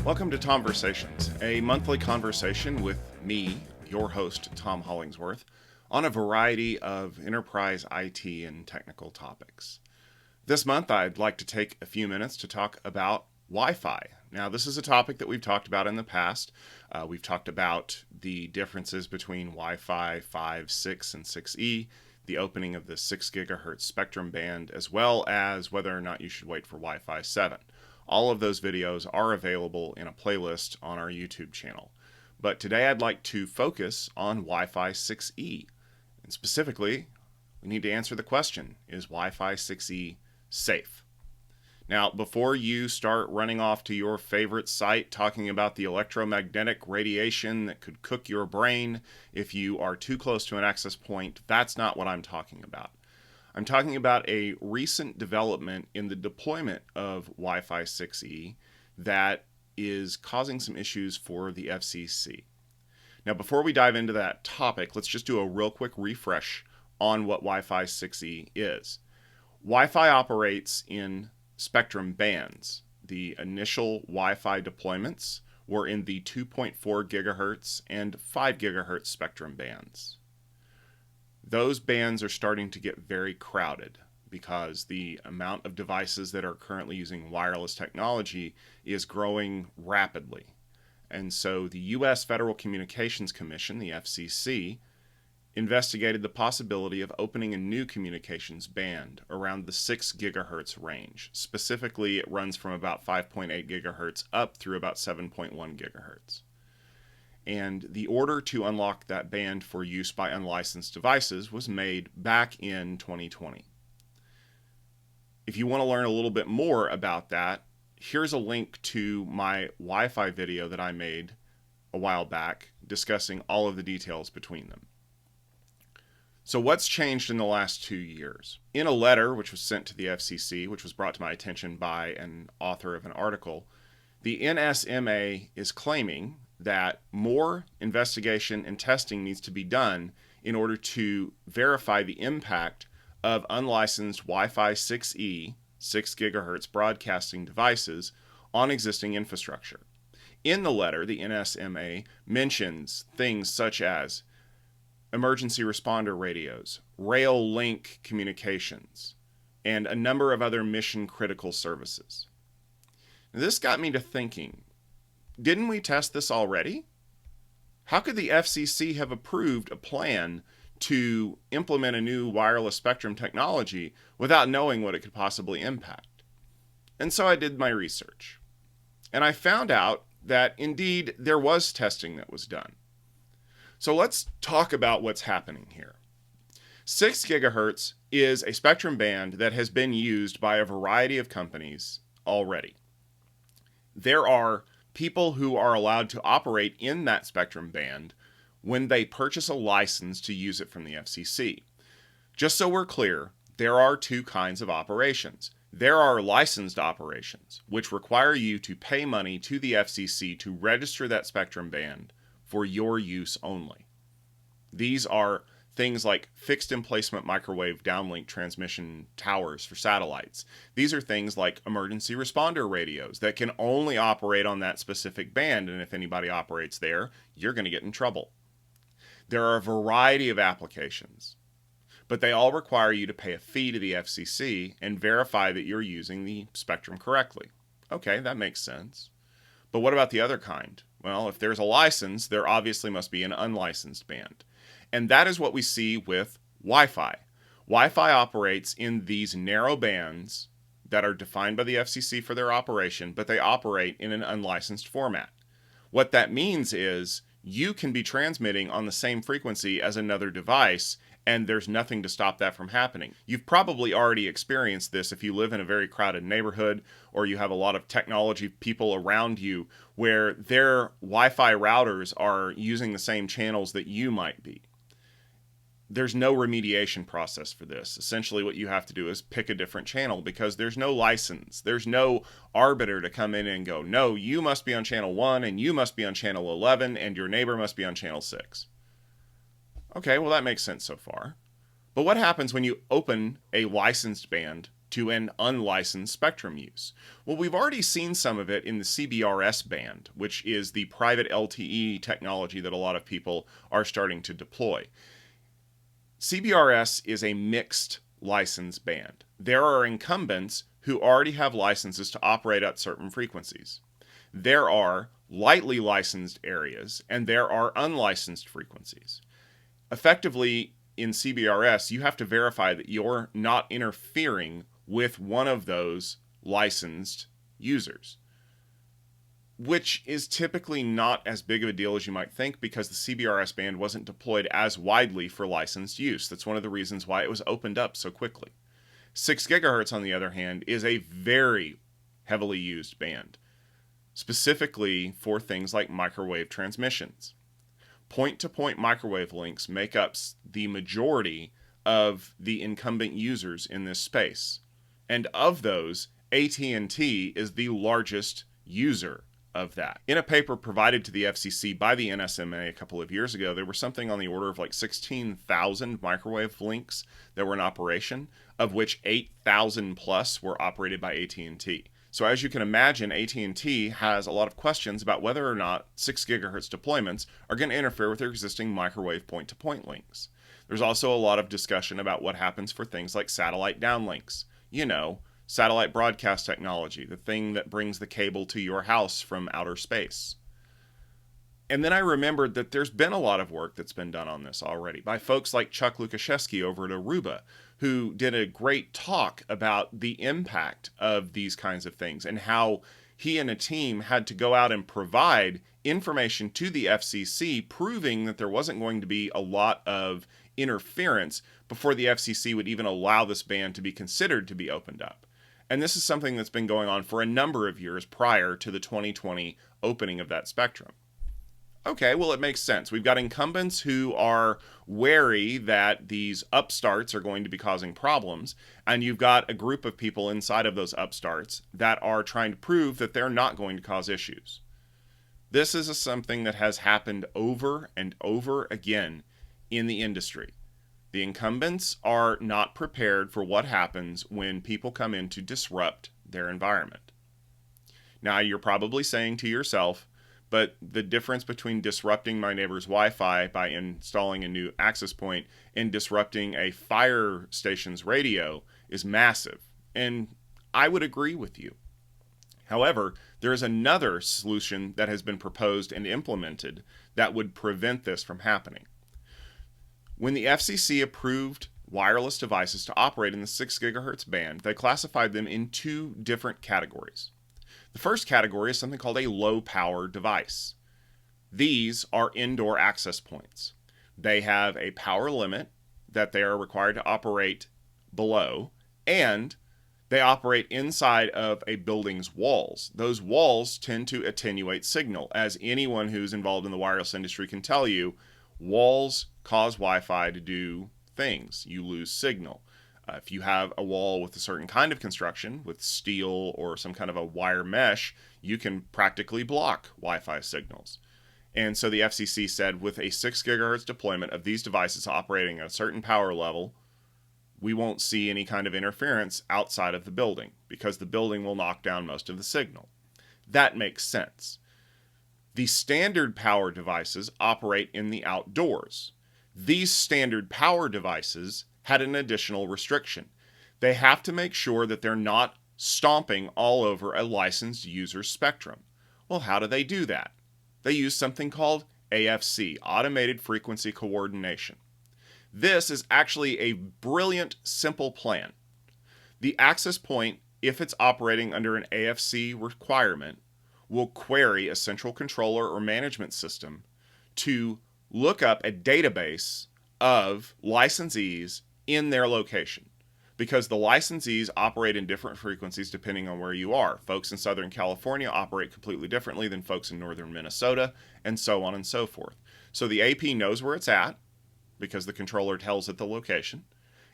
Welcome to Tomversations, a monthly conversation with me, your host, Tom Hollingsworth, on a variety of enterprise IT and technical topics. This month, I'd like to take a few minutes to talk about Wi-Fi. Now, this is a topic that we've talked about in the past. We've talked about the differences between Wi-Fi 5, 6, and 6E, the opening of the 6 gigahertz spectrum band, as well as whether or not you should wait for Wi-Fi 7. All of those videos are available in a playlist on our YouTube channel. But today I'd like to focus on Wi-Fi 6E. And specifically, we need to answer the question, is Wi-Fi 6E safe? Now, before you start running off to your favorite site talking about the electromagnetic radiation that could cook your brain if you are too close to an access point, that's not what I'm talking about. I'm talking about a recent development in the deployment of Wi-Fi 6E that is causing some issues for the FCC. Now, before we dive into that topic, let's just do a real quick refresh on what Wi-Fi 6E is. Wi-Fi operates in spectrum bands. The initial Wi-Fi deployments were in the 2.4 gigahertz and 5 gigahertz spectrum bands. Those bands are starting to get very crowded because the amount of devices that are currently using wireless technology is growing rapidly. And so the U.S. Federal Communications Commission, the FCC, investigated the possibility of opening a new communications band around the 6 gigahertz range. Specifically, it runs from about 5.8 gigahertz up through about 7.1 gigahertz. And the order to unlock that band for use by unlicensed devices was made back in 2020. If you want to learn a little bit more about that, here's a link to my Wi-Fi video that I made a while back discussing all of the details between them. So what's changed in the last 2 years? In a letter which was sent to the FCC, which was brought to my attention by an author of an article, the NSMA is claiming that more investigation and testing needs to be done in order to verify the impact of unlicensed Wi-Fi 6E, 6 gigahertz broadcasting devices on existing infrastructure. In the letter, the NSMA mentions things such as emergency responder radios, rail link communications, and a number of other mission-critical services. Now, this got me to thinking, didn't we test this already? How could the FCC have approved a plan to implement a new wireless spectrum technology without knowing what it could possibly impact? And so I did my research. And I found out that indeed there was testing that was done. So let's talk about what's happening here. 6 gigahertz is a spectrum band that has been used by a variety of companies already. There are people who are allowed to operate in that spectrum band when they purchase a license to use it from the FCC. Just so we're clear, there are two kinds of operations. There are licensed operations, which require you to pay money to the FCC to register that spectrum band for your use only. These are things like fixed emplacement microwave downlink transmission towers for satellites. These are things like emergency responder radios that can only operate on that specific band, and if anybody operates there, you're going to get in trouble. There are a variety of applications, but they all require you to pay a fee to the FCC and verify that you're using the spectrum correctly. Okay, that makes sense. But what about the other kind? Well, if there's a license, there obviously must be an unlicensed band. And that is what we see with Wi-Fi. Wi-Fi operates in these narrow bands that are defined by the FCC for their operation, but they operate in an unlicensed format. What that means is you can be transmitting on the same frequency as another device, and there's nothing to stop that from happening. You've probably already experienced this if you live in a very crowded neighborhood or you have a lot of technology people around you where their Wi-Fi routers are using the same channels that you might be. There's no remediation process for this. Essentially, what you have to do is pick a different channel because there's no license. There's no arbiter to come in and go, no, you must be on channel 1 and you must be on channel 11 and your neighbor must be on channel 6. Okay, well, that makes sense so far. But what happens when you open a licensed band to an unlicensed spectrum use. Well, we've already seen some of it in the CBRS band, which is the private LTE technology that a lot of people are starting to deploy. CBRS is a mixed license band. There are incumbents who already have licenses to operate at certain frequencies. There are lightly licensed areas, and there are unlicensed frequencies. Effectively, in CBRS, you have to verify that you're not interfering with one of those licensed users, which is typically not as big of a deal as you might think because the CBRS band wasn't deployed as widely for licensed use. That's one of the reasons why it was opened up so quickly. 6 gigahertz, on the other hand, is a very heavily used band, specifically for things like microwave transmissions. Point-to-point microwave links make up the majority of the incumbent users in this space. And of those, AT&T is the largest user of that. In a paper provided to the FCC by the NSMA a couple of years ago, there were something on the order of like 16,000 microwave links that were in operation, of which 8,000 plus were operated by AT&T. So as you can imagine, AT&T has a lot of questions about whether or not 6 gigahertz deployments are going to interfere with their existing microwave point-to-point links. There's also a lot of discussion about what happens for things like satellite downlinks. You know, satellite broadcast technology, the thing that brings the cable to your house from outer space. And then I remembered that there's been a lot of work that's been done on this already by folks like Chuck Lukashevsky over at Aruba, who did a great talk about the impact of these kinds of things and how he and a team had to go out and provide information to the FCC proving that there wasn't going to be a lot of interference before the FCC would even allow this band to be considered to be opened up. And this is something that's been going on for a number of years prior to the 2020 opening of that spectrum. Okay, well, it makes sense. We've got incumbents who are wary that these upstarts are going to be causing problems, and you've got a group of people inside of those upstarts that are trying to prove that they're not going to cause issues. This is something that has happened over and over again in the industry. The incumbents are not prepared for what happens when people come in to disrupt their environment. Now, you're probably saying to yourself, but the difference between disrupting my neighbor's Wi-Fi by installing a new access point and disrupting a fire station's radio is massive. And I would agree with you. However, there is another solution that has been proposed and implemented that would prevent this from happening. When the FCC approved wireless devices to operate in the 6 gigahertz band, they classified them in two different categories. The first category is something called a low-power device. These are indoor access points. They have a power limit that they are required to operate below, and they operate inside of a building's walls. Those walls tend to attenuate signal. As anyone who's involved in the wireless industry can tell you, walls cause Wi-Fi to do things. You lose signal. If you have a wall with a certain kind of construction, with steel or some kind of a wire mesh, you can practically block Wi-Fi signals. And so the FCC said with a 6 gigahertz deployment of these devices operating at a certain power level, we won't see any kind of interference outside of the building because the building will knock down most of the signal. That makes sense. The standard power devices operate in the outdoors. These standard power devices had an additional restriction. They have to make sure that they're not stomping all over a licensed user's spectrum. Well, how do they do that? They use something called AFC, Automated Frequency Coordination. This is actually a brilliant, simple plan. The access point, if it's operating under an AFC requirement, will query a central controller or management system to look up a database of licensees in their location, because the licensees operate in different frequencies depending on where you are. Folks in Southern California operate completely differently than folks in Northern Minnesota, and so on and so forth. So the AP knows where it's at, because the controller tells it the location.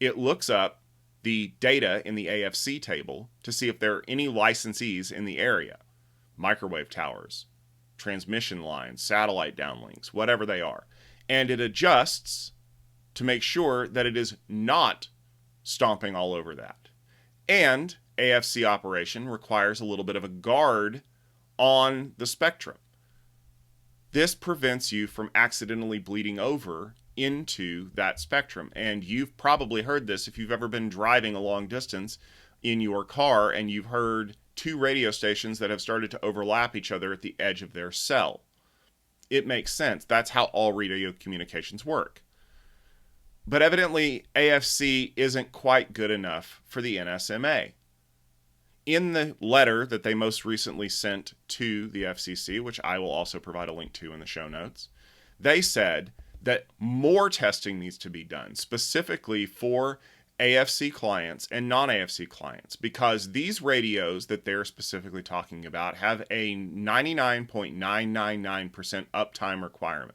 It looks up the data in the AFC table to see if there are any licensees in the area. Microwave towers, transmission lines, satellite downlinks, whatever they are. And it adjusts to make sure that it is not stomping all over that. And AFC operation requires a little bit of a guard on the spectrum. This prevents you from accidentally bleeding over into that spectrum. And you've probably heard this if you've ever been driving a long distance in your car and you've heard two radio stations that have started to overlap each other at the edge of their cell. It makes sense. That's how all radio communications work. But evidently, AFC isn't quite good enough for the NSMA. In the letter that they most recently sent to the FCC, which I will also provide a link to in the show notes, they said that more testing needs to be done, specifically for AFC clients and non-AFC clients, because these radios that they're specifically talking about have a 99.999% uptime requirement.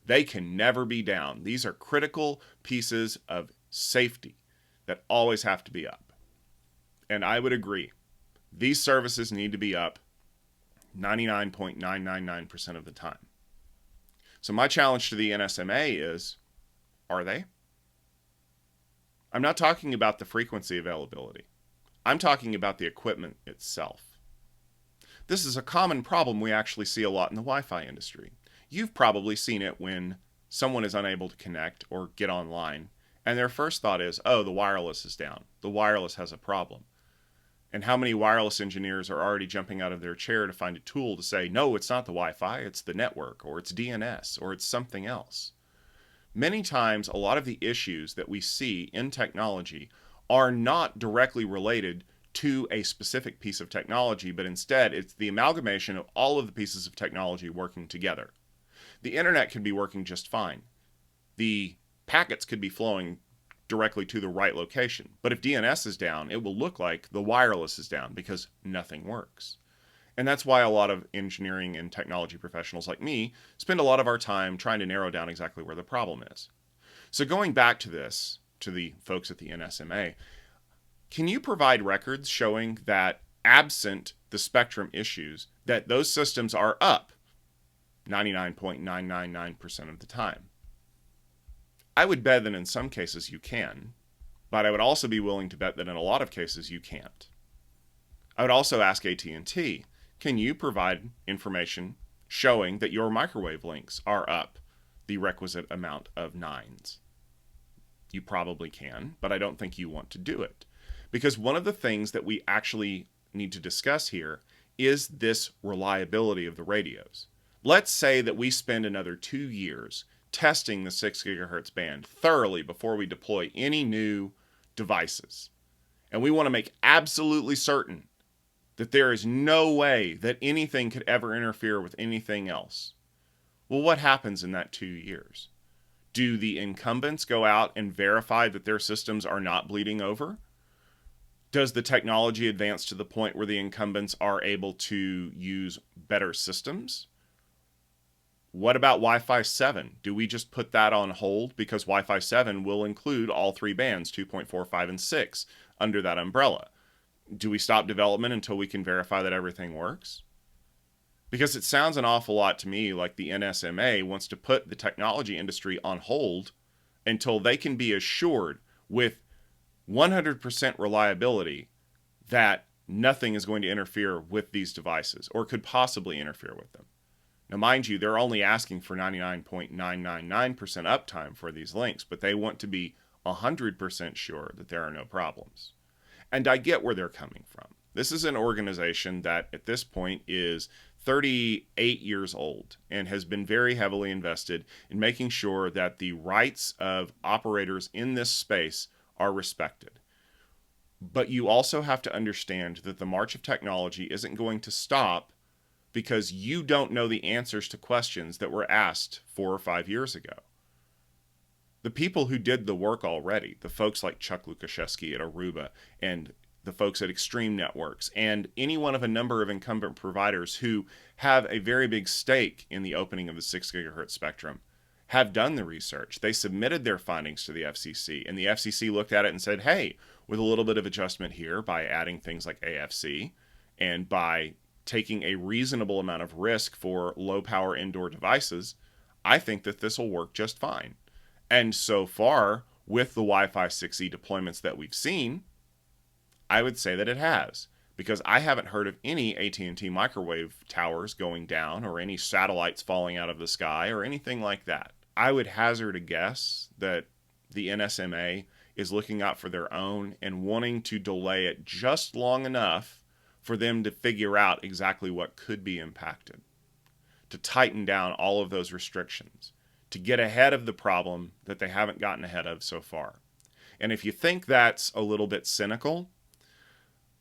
They can never be down. These are critical pieces of safety that always have to be up. And I would agree. These services need to be up 99.999% of the time. So my challenge to the NSMA is, are they? I'm not talking about the frequency availability. I'm talking about the equipment itself. This is a common problem we actually see a lot in the Wi-Fi industry. You've probably seen it when someone is unable to connect or get online, and their first thought is, oh, the wireless is down. The wireless has a problem. And how many wireless engineers are already jumping out of their chair to find a tool to say, no, it's not the Wi-Fi, it's the network, or it's DNS, or it's something else. Many times, a lot of the issues that we see in technology are not directly related to a specific piece of technology, but instead it's the amalgamation of all of the pieces of technology working together. The internet could be working just fine. The packets could be flowing directly to the right location. But if DNS is down, it will look like the wireless is down because nothing works. And that's why a lot of engineering and technology professionals like me spend a lot of our time trying to narrow down exactly where the problem is. So going back to this, to the folks at the NSMA, can you provide records showing that absent the spectrum issues, that those systems are up 99.999% of the time? I would bet that in some cases you can, but I would also be willing to bet that in a lot of cases you can't. I would also ask AT&T, can you provide information showing that your microwave links are up the requisite amount of nines? You probably can, but I don't think you want to do it. Because one of the things that we actually need to discuss here is this reliability of the radios. Let's say that we spend another 2 years testing the 6 gigahertz band thoroughly before we deploy any new devices. And we want to make absolutely certain that there is no way that anything could ever interfere with anything else. Well, what happens in that 2 years? Do the incumbents go out and verify that their systems are not bleeding over? Does the technology advance to the point where the incumbents are able to use better systems? What about Wi-Fi 7? Do we just put that on hold because Wi-Fi 7 will include all three bands, 2.4, 5, and 6, under that umbrella? Do we stop development until we can verify that everything works? Because it sounds an awful lot to me like the NSMA wants to put the technology industry on hold until they can be assured with 100% reliability that nothing is going to interfere with these devices or could possibly interfere with them. Now, mind you, they're only asking for 99.999% uptime for these links, but they want to be 100% sure that there are no problems. And I get where they're coming from. This is an organization that at this point is 38 years old and has been very heavily invested in making sure that the rights of operators in this space are respected. But you also have to understand that the march of technology isn't going to stop because you don't know the answers to questions that were asked 4 or 5 years ago. The people who did the work already, the folks like Chuck Lukaszewski at Aruba and the folks at Extreme Networks and any one of a number of incumbent providers who have a very big stake in the opening of the 6 gigahertz spectrum, have done the research. They submitted their findings to the FCC, and the FCC looked at it and said, hey, with a little bit of adjustment here by adding things like AFC and by taking a reasonable amount of risk for low-power indoor devices, I think that this will work just fine. And so far, with the Wi-Fi 6E deployments that we've seen, I would say that it has, because I haven't heard of any AT&T microwave towers going down or any satellites falling out of the sky or anything like that. I would hazard a guess that the NSMA is looking out for their own and wanting to delay it just long enough for them to figure out exactly what could be impacted, to tighten down all of those restrictions, to get ahead of the problem that they haven't gotten ahead of so far. And if you think that's a little bit cynical,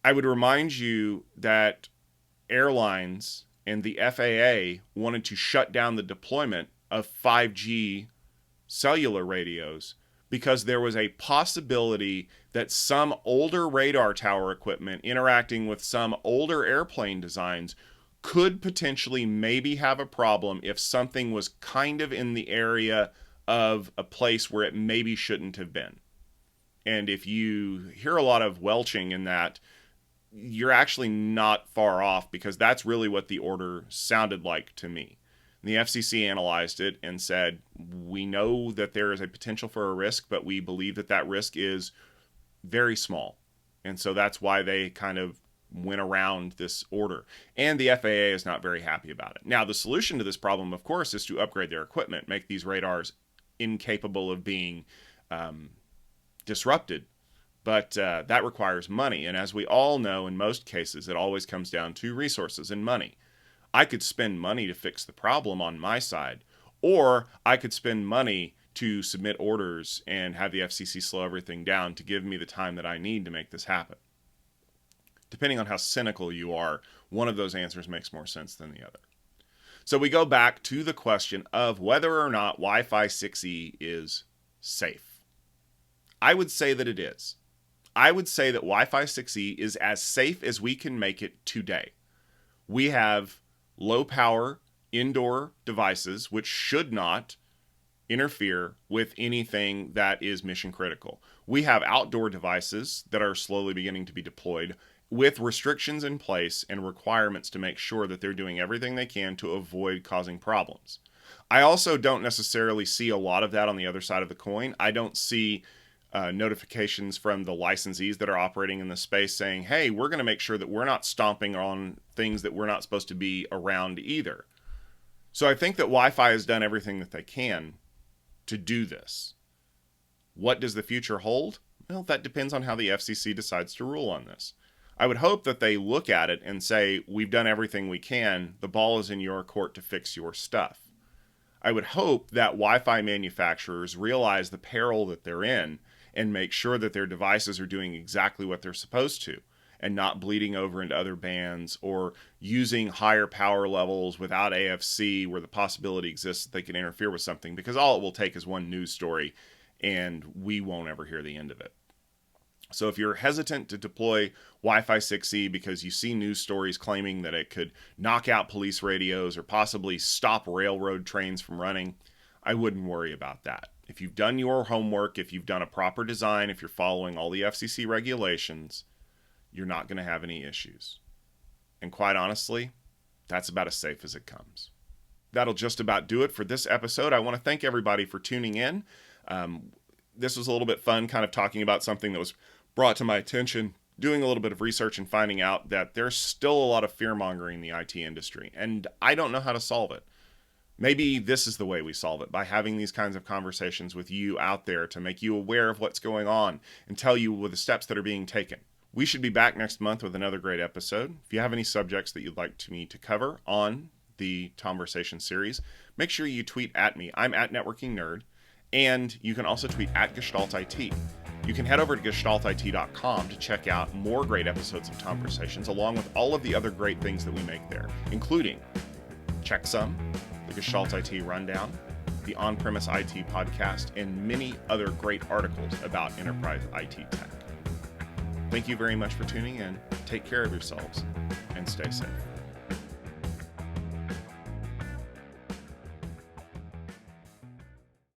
I would remind you that airlines and the FAA wanted to shut down the deployment of 5G cellular radios because there was a possibility that some older radar tower equipment interacting with some older airplane designs could potentially maybe have a problem if something was kind of in the area of a place where it maybe shouldn't have been. And if you hear a lot of welching in that, you're actually not far off, because that's really what the order sounded like to me. And the FCC analyzed it and said, we know that there is a potential for a risk, but we believe that that risk is very small. And so that's why they kind of went around this order. And the FAA is not very happy about it. Now, the solution to this problem, of course, is to upgrade their equipment, make these radars incapable of being disrupted. But that requires money. And as we all know, in most cases, it always comes down to resources and money. I could spend money to fix the problem on my side, or I could spend money to submit orders and have the FCC slow everything down to give me the time that I need to make this happen. Depending on how cynical you are, one of those answers makes more sense than the other. So we go back to the question of whether or not Wi-Fi 6E is safe. I would say that it is. I would say that Wi-Fi 6E is as safe as we can make it today. We have low power indoor devices which should not interfere with anything that is mission critical. We have outdoor devices that are slowly beginning to be deployed with restrictions in place and requirements to make sure that they're doing everything they can to avoid causing problems. I also don't necessarily see a lot of that on the other side of the coin. I don't see notifications from the licensees that are operating in the space saying, hey, we're going to make sure that we're not stomping on things that we're not supposed to be around either. So I think that Wi-Fi has done everything that they can to do this. What does the future hold? Well, that depends on how the FCC decides to rule on this. I would hope that they look at it and say, we've done everything we can. The ball is in your court to fix your stuff. I would hope that Wi-Fi manufacturers realize the peril that they're in and make sure that their devices are doing exactly what they're supposed to and not bleeding over into other bands or using higher power levels without AFC where the possibility exists that they can interfere with something, because all it will take is one news story and we won't ever hear the end of it. So if you're hesitant to deploy Wi-Fi 6E because you see news stories claiming that it could knock out police radios or possibly stop railroad trains from running, I wouldn't worry about that. If you've done your homework, if you've done a proper design, if you're following all the FCC regulations, you're not going to have any issues. And quite honestly, that's about as safe as it comes. That'll just about do it for this episode. I want to thank everybody for tuning in. This was a little bit fun, kind of talking about something that was brought to my attention, doing a little bit of research and finding out that there's still a lot of fear-mongering in the IT industry, and I don't know how to solve it. Maybe this is the way we solve it, by having these kinds of conversations with you out there to make you aware of what's going on and tell you the steps that are being taken. We should be back next month with another great episode. If you have any subjects that you'd like me to cover on the Tomversations series, make sure you tweet at me. I'm at Networking Nerd, and you can also tweet at Gestalt IT. You can head over to gestaltit.com to check out more great episodes of Tomversations, along with all of the other great things that we make there, including Checksum, the Gestalt IT Rundown, the On-Premise IT Podcast, and many other great articles about enterprise IT tech. Thank you very much for tuning in. Take care of yourselves and stay safe.